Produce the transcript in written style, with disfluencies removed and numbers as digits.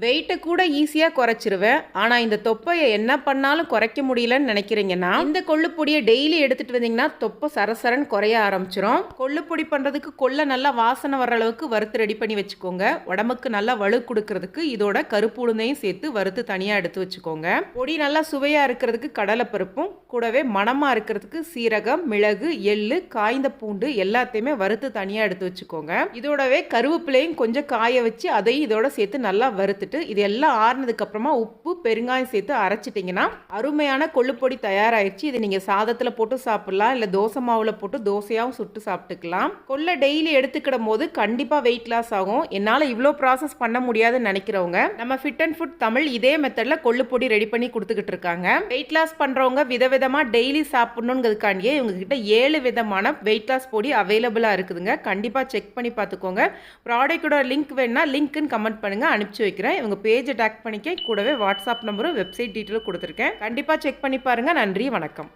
வெயிட்ட கூட ஈஸியா குறைச்சிருவேன். ஆனா, இந்த தொப்பைய என்ன பண்ணாலும் குறைக்க முடியலன்னு நினைக்கிறீங்கன்னா, இந்த கொள்ளுப்பொடிய டெய்லி எடுத்துட்டு வந்தீங்கன்னா, தொப்பை சரசரன்னு குறைய ஆரம்பிச்சுரும். கொள்ளுப்பொடி பண்றதுக்கு கொள்ள நல்லா வாசனை வர்ற அளவுக்கு வறுத்து ரெடி பண்ணி வச்சுக்கோங்க. உடம்புக்கு நல்லா வலு குடுக்கறதுக்கு இதோட கருப்பு உளுந்தையும் சேர்த்து வறுத்து தனியா எடுத்து வச்சுக்கோங்க. பொடி நல்லா சுவையா இருக்கிறதுக்கு கடலைப்பருப்பும், கூடவே மணமா இருக்கிறதுக்கு சீரகம், மிளகு, எள்ளு, காய்ந்த பூண்டு எல்லாத்தையுமே வறுத்து தனியா எடுத்து வச்சுக்கோங்க. இதோடவே கருவேப்பிலையும் கொஞ்சம் காய வச்சு அதையும் இதோட சேர்த்து நல்லா வறுத்து இது எல்லாம் ஆறுனதுக்கு அப்புறமா உப்பு பெருங்காயம் சேர்த்து அரைச்சிட்டிங்கன்னா அருமையான கொள்ளுப்பொடி தயாராகிடுச்சு. இதை நீங்க சாதத்துல போட்டு சாப்பிடலாம், இல்ல தோசை மாவுல போட்டு தோசையாவும் சுட்டு சாப்பிட்டுக்கலாம். கொள்ளை டெய்லி எடுத்துக்கிடும் போது கண்டிப்பா வெயிட் லாஸ் ஆகும். என்னால இவ்வளோ ப்ராசஸ் பண்ண முடியாதுன்னு நினைக்கிறவங்க நம்ம ஃபிட் அண்ட் ஃபுட் தமிழ் இதே மெத்தட்ல கொள்ளுப்பொடி ரெடி பண்ணி கொடுத்துக்கிட்டு இருக்காங்க. வெயிட் லாஸ் பண்றவங்க விதவிதமா டெய்லி சாப்பிடணுங்கிறதுக்காண்டியே இவங்க கிட்ட 7 விதமான வெயிட் லாஸ் பொடி அவைலபிளா இருக்குதுங்க. கண்டிப்பா செக் பண்ணி பார்த்துக்கோங்க. ப்ராடக்டோட லிங்க் வேணா லிங்க்னு கமெண்ட் பண்ணுங்க, அனுப்பிச்சு வைக்கிறேன். இவங்க பேஜை டேக் பண்ணிக்க, கூடவே வாட்ஸ்அப் நம்பரும் வெப்சைட் டீட்டெயிலும் கொடுத்துருக்கேன். கண்டிப்பாக செக் பண்ணி பாருங்கள். நன்றி, வணக்கம்.